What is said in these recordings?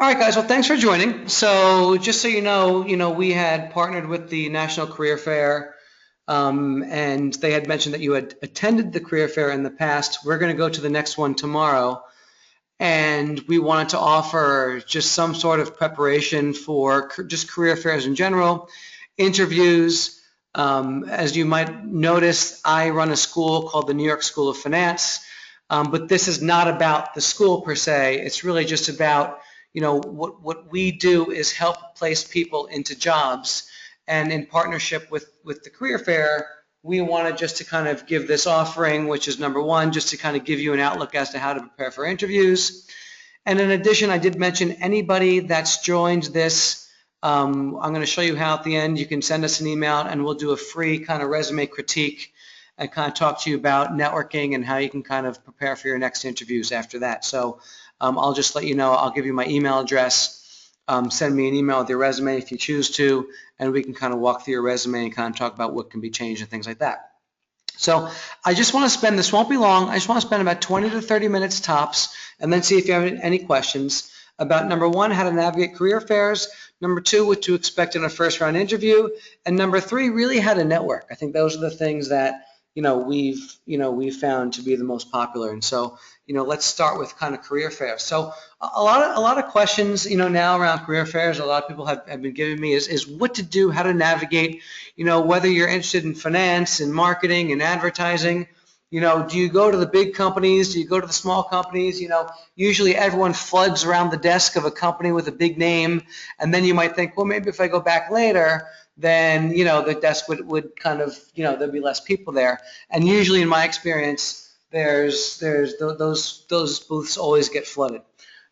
All right, guys. Well, thanks for joining. So, just so you know, we had partnered with the National Career Fair, and they had mentioned that you had attended the career fair in the past. We're going to go to the next one tomorrow, and we wanted to offer just some sort of preparation for just career fairs in general, interviews. As you might notice, I run a school called the New York School of Finance, but this is not about the school per se. It's really just about, what we do is help place people into jobs. And in partnership with the career fair, we wanted just to kind of give this offering, which is number one, just to kind of give you an outlook as to how to prepare for interviews. And in addition, I did mention anybody that's joined this, I'm going to show you how at the end you can send us an email and we'll do a free kind of resume critique and kind of talk to you about networking and how you can kind of prepare for your next interviews after that. So I'll just let you know, I'll give you my email address. Send me an email with your resume if you choose to, and we can kind of walk through your resume and kind of talk about what can be changed and things like that. So I just want to spend, this won't be long, I just want to spend about 20 to 30 minutes tops and then see if you have any questions about number one, how to navigate career fairs, number two, what to expect in a first round interview, and number three, really how to network. I think those are the things that we've found to be the most popular. And so, let's start with kind of career fairs. So a lot of questions, now around career fairs, a lot of people have been giving me is what to do, how to navigate, whether you're interested in finance and marketing and advertising. Do you go to the big companies? Do you go to the small companies? Usually everyone floods around the desk of a company with a big name, and then you might think, well, maybe if I go back later, then the desk would kind of, there'd be less people there. And usually, in my experience, there's those booths always get flooded.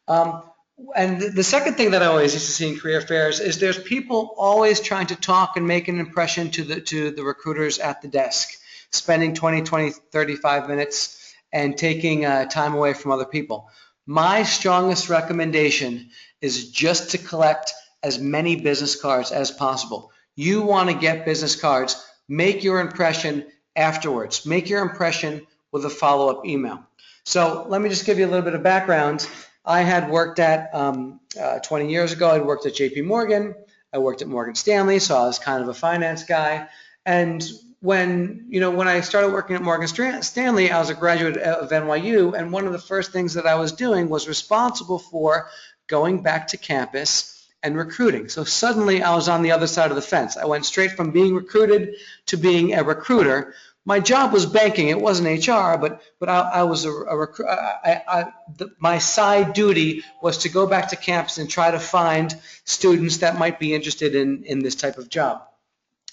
And the second thing that I always used to see in career fairs is there's people always trying to talk and make an impression to the recruiters at the desk, spending 20, 35 minutes and taking time away from other people. My strongest recommendation is just to collect as many business cards as possible. You want to get business cards, make your impression afterwards. Make your impression with a follow-up email. So let me just give you a little bit of background. I had worked at, 20 years ago, I worked at JP Morgan. I worked at Morgan Stanley, so I was kind of a finance guy. And when I started working at Morgan Stanley, I was a graduate of NYU, and one of the first things that I was doing was responsible for going back to campus and recruiting. So suddenly I was on the other side of the fence. I went straight from being recruited to being a recruiter. My job was banking. It wasn't HR, but I was a recruiter. My side duty was to go back to campus and try to find students that might be interested in this type of job.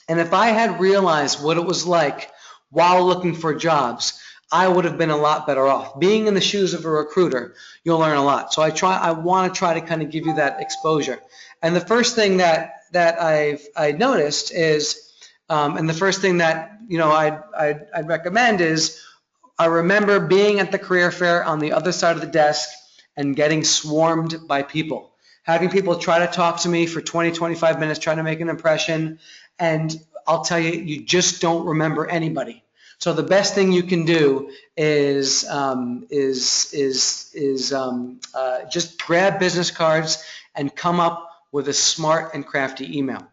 And if I had realized what it was like while looking for jobs, I would have been a lot better off. Being in the shoes of a recruiter, you'll learn a lot. So I want to try to kind of give you that exposure. And the first thing that I noticed is, and the first thing that I'd recommend is, I remember being at the career fair on the other side of the desk and getting swarmed by people, having people try to talk to me for 20, 25 minutes, trying to make an impression, and I'll tell you, you just don't remember anybody. So the best thing you can do is just grab business cards and come up with a smart and crafty email.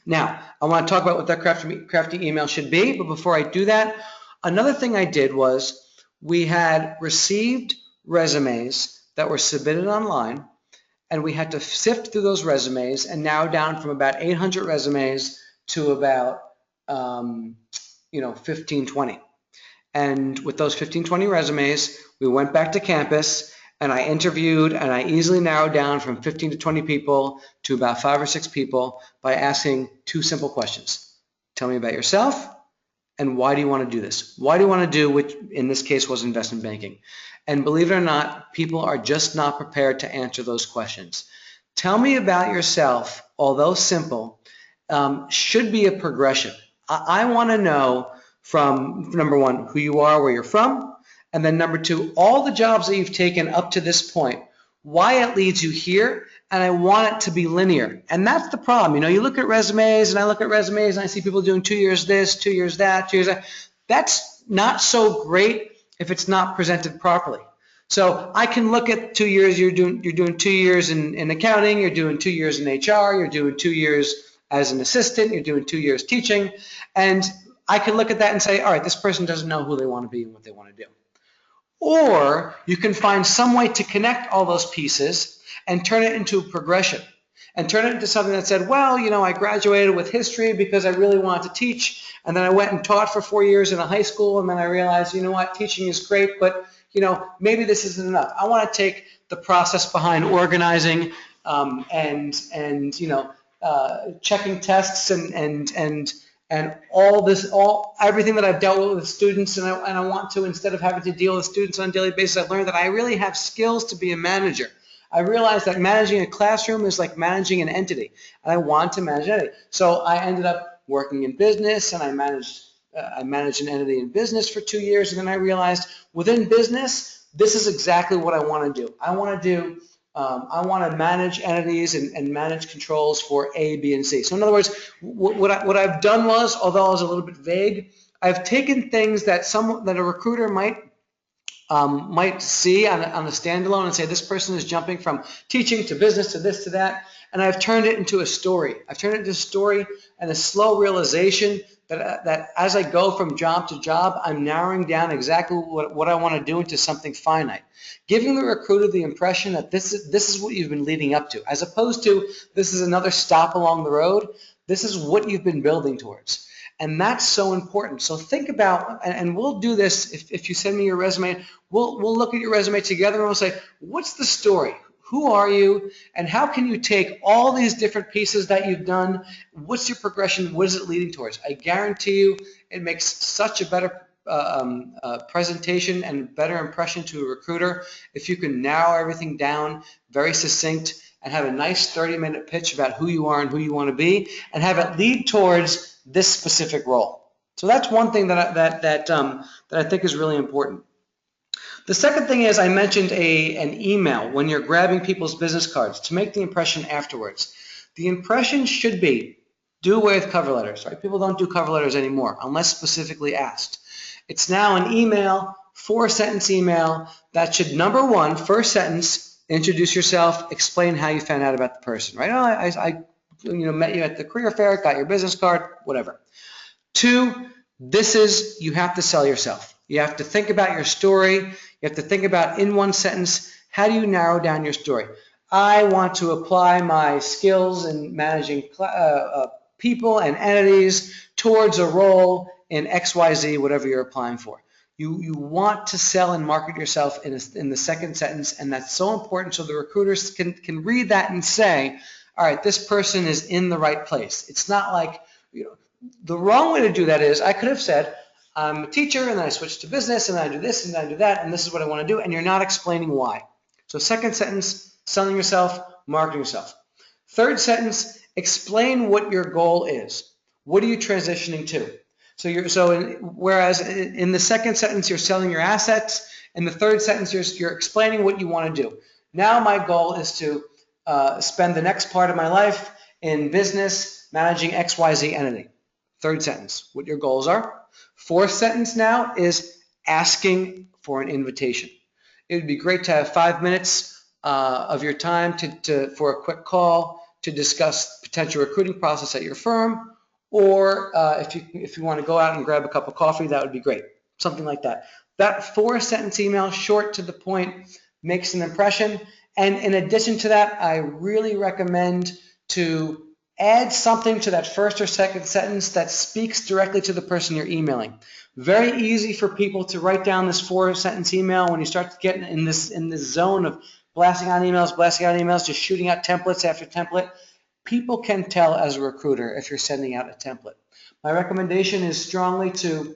Now, I want to talk about what that crafty email should be, but before I do that, another thing I did was we had received resumes that were submitted online, and we had to sift through those resumes and narrow down from about 800 resumes to about 15, 20. And with those 15, 20 resumes, we went back to campus and I interviewed, and I easily narrowed down from 15 to 20 people to about 5 or 6 people by asking 2 simple questions. Tell me about yourself, and why do you want to do this? Why do you want to do, which in this case was investment banking? And believe it or not, people are just not prepared to answer those questions. Tell me about yourself, although simple, should be a progression. I want to know, from number one, who you are, where you're from, and then number two, all the jobs that you've taken up to this point, why it leads you here, and I want it to be linear. And that's the problem. You look at resumes, and I look at resumes, and I see people doing 2 years this, 2 years that, 2 years that. That's not so great if it's not presented properly. So I can look at 2 years, you're doing 2 years in accounting, you're doing 2 years in HR, you're doing 2 years as an assistant, you're doing 2 years teaching, and I can look at that and say, all right, this person doesn't know who they want to be and what they want to do. Or you can find some way to connect all those pieces and turn it into a progression and turn it into something that said, well, I graduated with history because I really wanted to teach, and then I went and taught for 4 years in a high school, and then I realized, what, teaching is great, but maybe this isn't enough. I want to take the process behind organizing and checking tests and everything that I've dealt with students, and I want to, instead of having to deal with students on a daily basis, I've learned that I really have skills to be a manager. I realized that managing a classroom is like managing an entity, and I want to manage an entity. So I ended up working in business, and I managed an entity in business for 2 years, and then I realized within business, this is exactly what I want to do. I want to manage entities and manage controls for A, B, and C. So in other words, what I've done was, although I was a little bit vague, I've taken things that a recruiter might see on a standalone and say, this person is jumping from teaching to business to this to that, and I've turned it into a story. I've turned it into a story and a slow realization that as I go from job to job, I'm narrowing down exactly what I want to do into something finite, giving the recruiter the impression that this is what you've been leading up to, as opposed to this is another stop along the road. This is what you've been building towards. And that's so important. So think about, and we'll do this if you send me your resume, we'll look at your resume together and we'll say, what's the story? Who are you? And how can you take all these different pieces that you've done? What's your progression? What is it leading towards? I guarantee you it makes such a better presentation and better impression to a recruiter if you can narrow everything down, very succinct, and have a nice 30-minute pitch about who you are and who you want to be, and have it lead towards this specific role. So that's one thing that I think is really important. The second thing is I mentioned an email when you're grabbing people's business cards to make the impression afterwards. The impression should be, do away with cover letters, right? People don't do cover letters anymore unless specifically asked. It's now an email, 4-sentence email that should, number one, first sentence, introduce yourself, explain how you found out about the person, right? Oh, I met you at the career fair, got your business card, whatever. 2, you have to sell yourself. You have to think about your story. You have to think about, in one sentence, how do you narrow down your story? I want to apply my skills in managing people and entities towards a role in XYZ, whatever you're applying for. You want to sell and market yourself in the second sentence, and that's so important so the recruiters can read that and say, all right, this person is in the right place. It's not like, the wrong way to do that is I could have said, I'm a teacher, and then I switched to business, and then I do this, and then I do that, and this is what I want to do, and you're not explaining why. So second sentence, selling yourself, marketing yourself. Third sentence, explain what your goal is. What are you transitioning to? Whereas in the second sentence, you're selling your assets, in the third sentence, you're explaining what you want to do. Now my goal is to spend the next part of my life in business managing XYZ entity. Third sentence, what your goals are. Fourth sentence now is asking for an invitation. It would be great to have 5 minutes of your time for a quick call to discuss potential recruiting process at your firm, or if you want to go out and grab a cup of coffee, that would be great. Something like that. That 4-sentence email, short to the point, makes an impression. And in addition to that, I really recommend to add something to that first or second sentence that speaks directly to the person you're emailing. Very easy for people to write down this 4-sentence email when you start to get in this zone of blasting out emails, just shooting out templates after template. People can tell as a recruiter if you're sending out a template. My recommendation is strongly to,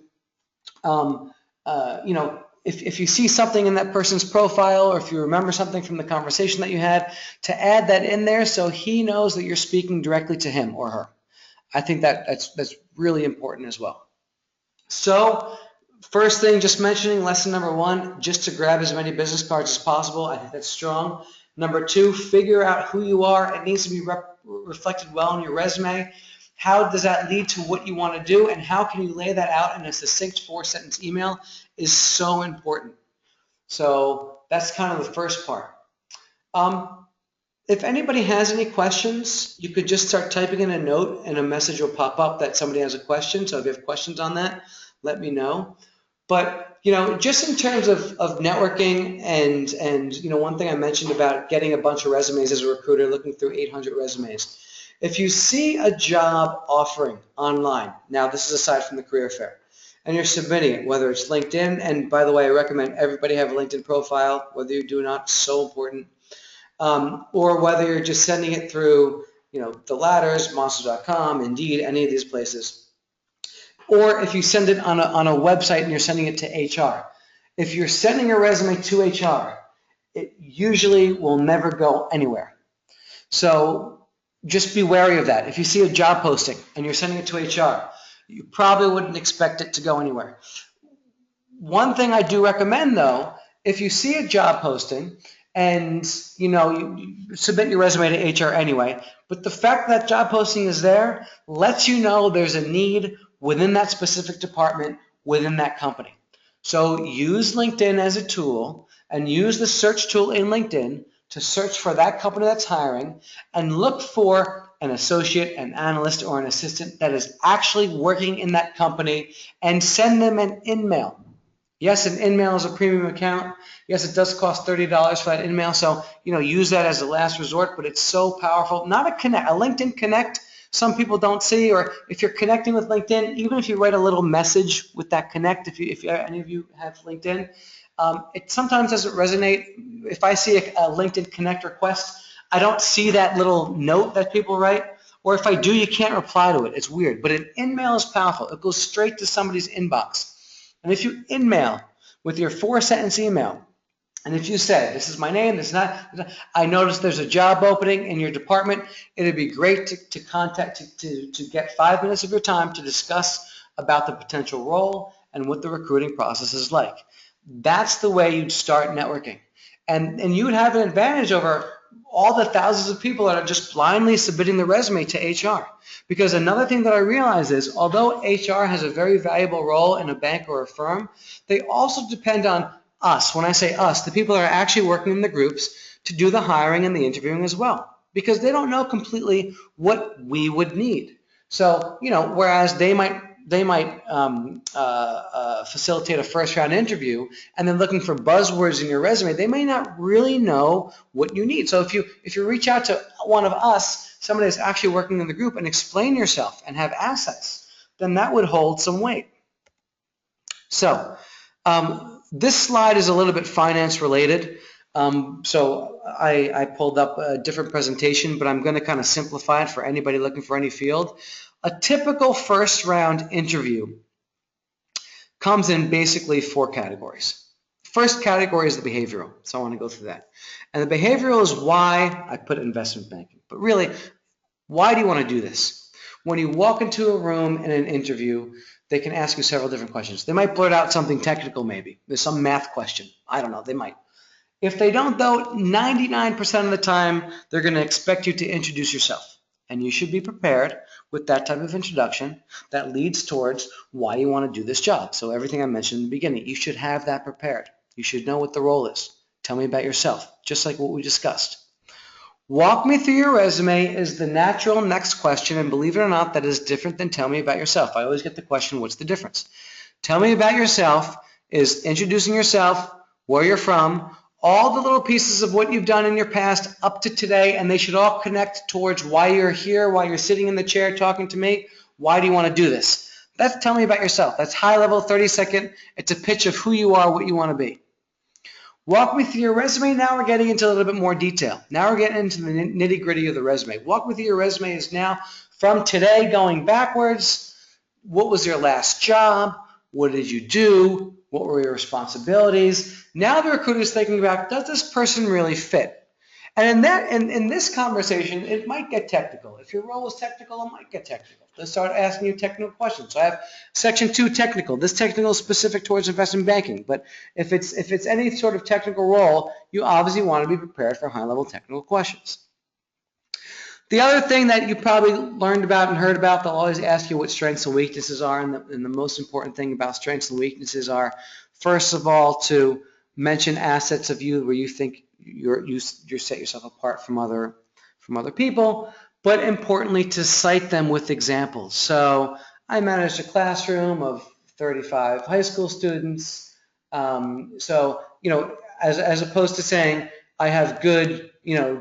if you see something in that person's profile, or if you remember something from the conversation that you had, to add that in there so he knows that you're speaking directly to him or her. I think that's really important as well. So first thing, just mentioning lesson number 1, just to grab as many business cards as possible. I think that's strong. Number 2, figure out who you are. It needs to be reflected well in your resume. How does that lead to what you want to do, and how can you lay that out in a succinct 4-sentence email is so important. So That's kind of the first part. If anybody has any questions, you could just start typing in a note and a message will pop up that somebody has a question. So if you have questions on that, let me know. But, just in terms of networking and one thing I mentioned about getting a bunch of resumes as a recruiter, looking through 800 resumes. If you see a job offering online, now this is aside from the career fair, and you're submitting it, whether it's LinkedIn, and by the way, I recommend everybody have a LinkedIn profile, whether you do or not, so important, or whether you're just sending it through, the Ladders, Monster.com, Indeed, any of these places, or if you send it on a website and you're sending it to HR. If you're sending a resume to HR, it usually will never go anywhere. So just be wary of that. If you see a job posting and you're sending it to HR, you probably wouldn't expect it to go anywhere. One thing I do recommend, though, if you see a job posting and you submit your resume to HR anyway, but the fact that job posting is there lets you know there's a need within that specific department within that company. So use LinkedIn as a tool and use the search tool in LinkedIn to search for that company that's hiring and look for an associate, an analyst, or an assistant that is actually working in that company and send them an InMail. Yes, an InMail is a premium account. Yes, it does cost $30 for that InMail. So, use that as a last resort, but it's so powerful. Not a LinkedIn Connect, some people don't see, or if you're connecting with LinkedIn, even if you write a little message with that Connect, if any of you have LinkedIn, it sometimes doesn't resonate. If I see a LinkedIn Connect request, I don't see that little note that people write, or if I do, you can't reply to it. It's weird, but an InMail is powerful. It goes straight to somebody's inbox. And if you InMail with your 4-sentence email, and if you say, this is my name, I noticed there's a job opening in your department, it'd be great to get 5 minutes of your time to discuss about the potential role and what the recruiting process is like. That's the way you'd start networking. And you would have an advantage over all the thousands of people that are just blindly submitting the resume to HR. Because another thing that I realize is, although HR has a very valuable role in a bank or a firm, they also depend on us. When I say us, the people that are actually working in the groups to do the hiring and the interviewing as well. Because they don't know completely what we would need. So, whereas they might facilitate a first-round interview and then looking for buzzwords in your resume, they may not really know what you need. So if you reach out to one of us, somebody that's actually working in the group, and explain yourself and have assets, then that would hold some weight. So this slide is a little bit finance related. So I pulled up a different presentation, but I'm going to kind of simplify it for anybody looking for any field. A typical first round interview comes in basically 4 categories. First category is the behavioral, so I want to go through that. And the behavioral is why I put investment banking. But really, why do you want to do this? When you walk into a room in an interview, they can ask you several different questions. They might blurt out something technical maybe. There's some math question. I don't know, they might. If they don't, though, 99% of the time, they're going to expect you to introduce yourself. And you should be prepared with that type of introduction that leads towards why you want to do this job. So everything I mentioned in the beginning, you should have that prepared. You should know what the role is. Tell me about yourself, just like what we discussed. Walk me through your resume is the natural next question, and believe it or not, that is different than tell me about yourself. I always get the question, what's the difference? Tell me about yourself is introducing yourself, where you're from, all the little pieces of what you've done in your past up to today, and they should all connect towards why you're here, why you're sitting in the chair talking to me, why do you want to do this? That's tell me about yourself. That's high level, 30-second. It's a pitch of who you are, what you want to be. Walk me through your resume. Now we're getting into a little bit more detail. Now we're getting into the nitty gritty of the resume. Walk me through your resume is now from today going backwards. What was your last job? What did you do? What were your responsibilities? Now the recruiter is thinking about, does this person really fit? And in this conversation, it might get technical. If your role is technical, it might get technical. They'll start asking you technical questions. So I have section 2 technical. This technical is specific towards investment banking. But if it's any sort of technical role, you obviously want to be prepared for high-level technical questions. The other thing that you probably learned about and heard about, they'll always ask you what strengths and weaknesses are, and the most important thing about strengths and weaknesses are, first of all, to mention assets of you where you think you set yourself apart from other people, but importantly to cite them with examples. So I managed a classroom of 35 high school students. So, as opposed to saying I have good,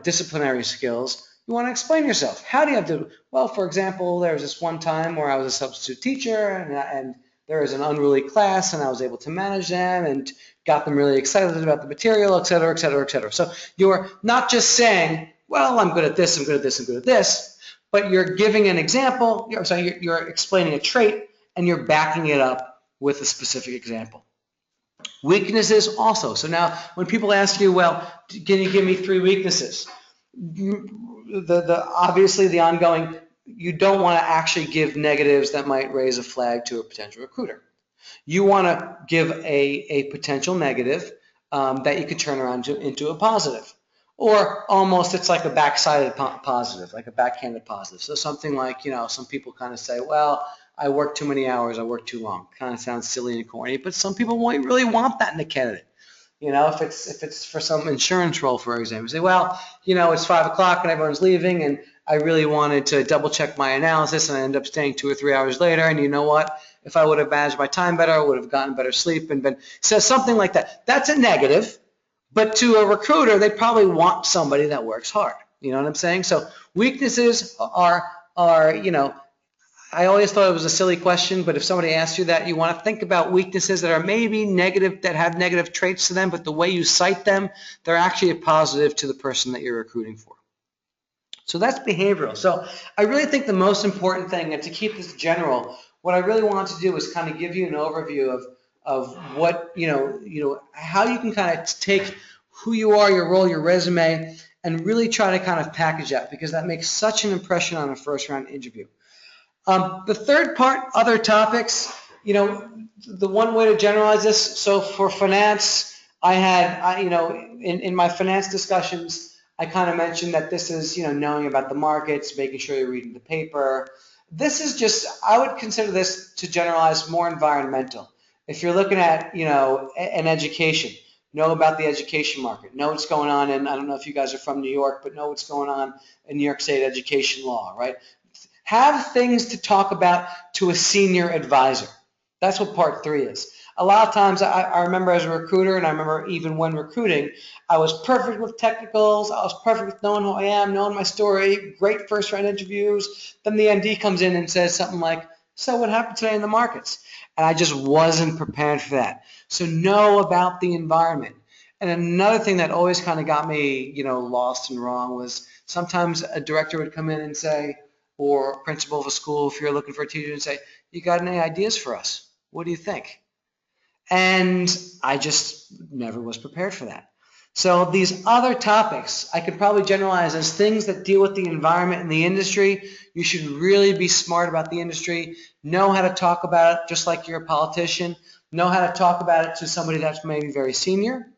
disciplinary skills, you want to explain yourself. How do you have to? Well, for example, there was this one time where I was a substitute teacher and there was an unruly class and I was able to manage them and got them really excited about the material, et cetera, et cetera, et cetera. So you're not just saying, well, I'm good at this, I'm good at this, I'm good at this, but you're giving an example, you're explaining a trait and you're backing it up with a specific example. Weaknesses also. So now when people ask you, well, can you give me 3 weaknesses? Obviously the ongoing, you don't want to actually give negatives that might raise a flag to a potential recruiter. You want to give a potential negative that you can turn around into a positive. Or almost it's like a backsided positive, like a backhanded positive. So something like, some people kind of say, well, I work too many hours, I work too long. Kind of sounds silly and corny, but some people might really want that in a candidate. If it's for some insurance role, for example, say, well, it's 5 o'clock and everyone's leaving, and I really wanted to double check my analysis, and I end up staying 2 or 3 hours later. And you know what? If I would have managed my time better, I would have gotten better sleep and been so something like that. That's a negative, but to a recruiter, they probably want somebody that works hard. You know what I'm saying? So weaknesses are I always thought it was a silly question, but if somebody asks you that, you want to think about weaknesses that are maybe negative, that have negative traits to them, but the way you cite them, they're actually a positive to the person that you're recruiting for. So that's behavioral. So I really think the most important thing, and to keep this general, what I really want to do is kind of give you an overview of what, how you can kind of take who you are, your role, your resume, and really try to kind of package that, because that makes such an impression on a first round interview. The third part, other topics, the one way to generalize this, so for finance, in my finance discussions, I kind of mentioned that this is, knowing about the markets, making sure you're reading the paper. This is just, I would consider this to generalize more environmental. If you're looking at, an education, know about the education market, know what's going on in, I don't know if you guys are from New York, but know what's going on in New York State education law, right? Have things to talk about to a senior advisor. That's what part 3 is. A lot of times I remember as a recruiter, and I remember even when recruiting, I was perfect with technicals, I was perfect with knowing who I am, knowing my story, great first round interviews. Then the MD comes in and says something like, so what happened today in the markets? And I just wasn't prepared for that. So know about the environment. And another thing that always kind of got me, lost and wrong was sometimes a director would come in and say, or principal of a school, if you're looking for a teacher, and say, you got any ideas for us? What do you think? And I just never was prepared for that. So these other topics, I could probably generalize as things that deal with the environment and the industry. You should really be smart about the industry, know how to talk about it just like you're a politician, know how to talk about it to somebody that's maybe very senior.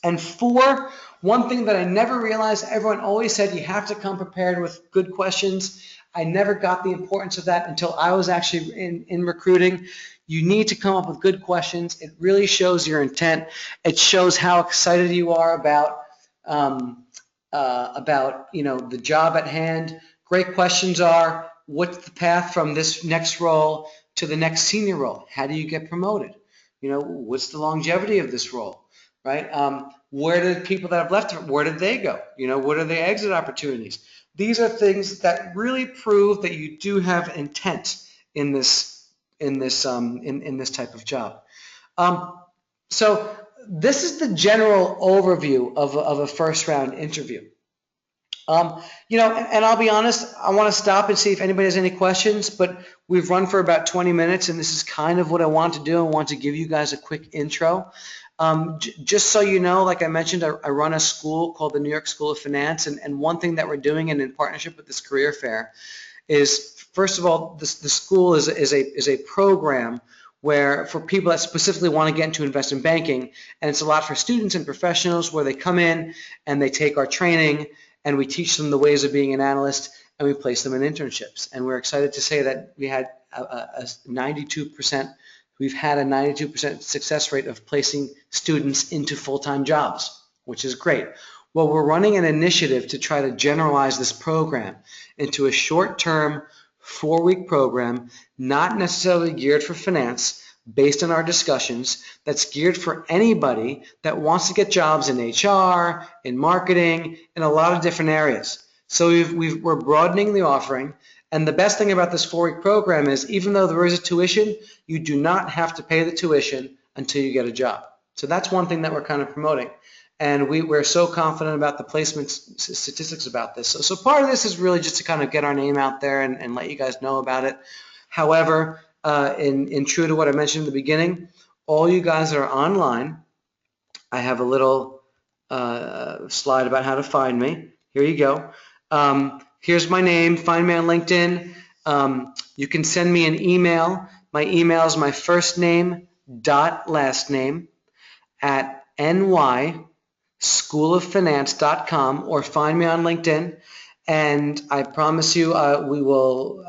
And 4, one thing that I never realized, everyone always said you have to come prepared with good questions. I never got the importance of that until I was actually in recruiting. You need to come up with good questions. It really shows your intent. It shows how excited you are about the job at hand. Great questions are, what's the path from this next role to the next senior role? How do you get promoted? What's the longevity of this role? Right? Where did people that have left, where did they go? What are the exit opportunities? These are things that really prove that you do have intent in this type of job. So this is the general overview of a first round interview. And I'll be honest, I want to stop and see if anybody has any questions, but we've run for about 20 minutes, and this is kind of what I want to do. I want to give you guys a quick intro. Just so you know, like I mentioned, I run a school called the New York School of Finance, and one thing that we're doing in partnership with this career fair is, first of all, the school is a program where for people that specifically want to get into investment banking, and it's a lot for students and professionals where they come in and they take our training and we teach them the ways of being an analyst and we place them in internships. And we're excited to say that we had a 92% we've had a 92% success rate of placing students into full-time jobs, which is great. Well, we're running an initiative to try to generalize this program into a short-term 4-week program, not necessarily geared for finance, based on our discussions, that's geared for anybody that wants to get jobs in HR, in marketing, in a lot of different areas. So we're broadening the offering, and the best thing about this 4-week program is even though there is a tuition, you do not have to pay the tuition until you get a job. So that's one thing that we're kind of promoting. And we're so confident about the placement statistics about this. So part of this is really just to kind of get our name out there and let you guys know about it. However, in true to what I mentioned in the beginning, all you guys that are online, I have a little slide about how to find me. Here you go. Here's my name. Find me on LinkedIn. You can send me an email. My email is my first name dot last name at nyschooloffinance.com, or find me on LinkedIn. And I promise you we will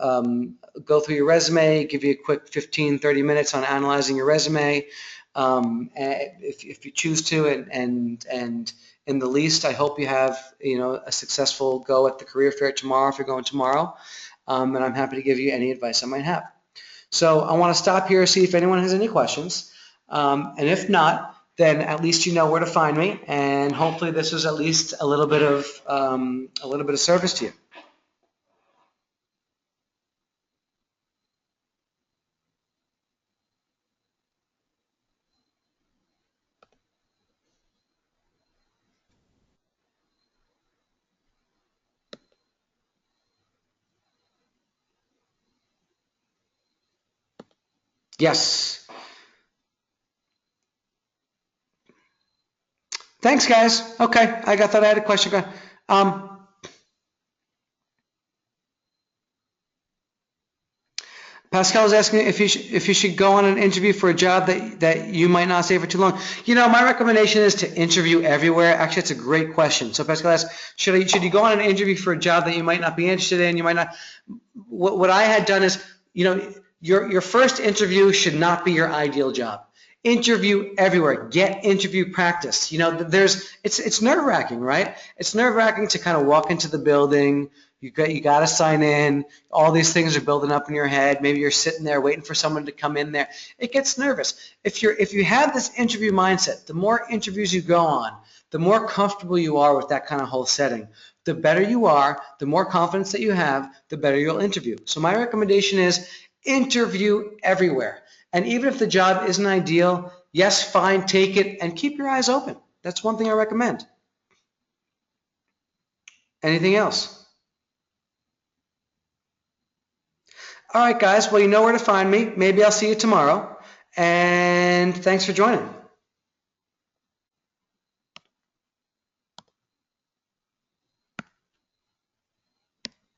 go through your resume, give you a quick 15-30 minutes on analyzing your resume if you choose to, and in the least, I hope you have a successful go at the career fair tomorrow if you're going tomorrow, and I'm happy to give you any advice I might have. So I want to stop here, see if anyone has any questions, and if not, then at least you know where to find me, and hopefully this was at least a little bit of service to you. Yes. Thanks, guys. Okay, I thought I had a question. Pascal is asking if you should go on an interview for a job that you might not stay for too long. My recommendation is to interview everywhere. Actually, it's a great question. So Pascal asks, should you go on an interview for a job that you might not be interested in? You might not. What I had done is, your first interview should not be your ideal job. Interview everywhere. Get interview practice. It's nerve-wracking, right? It's nerve-wracking to kind of walk into the building. You got to sign in. All these things are building up in your head. Maybe you're sitting there waiting for someone to come in there. It gets nervous. If you have this interview mindset, the more interviews you go on, the more comfortable you are with that kind of whole setting. The better you are, the more confidence that you have, the better you'll interview. So my recommendation is interview everywhere. And even if the job isn't ideal, yes, fine, take it, and keep your eyes open. That's one thing I recommend. Anything else? All right, guys. Well, you know where to find me. Maybe I'll see you tomorrow. And thanks for joining.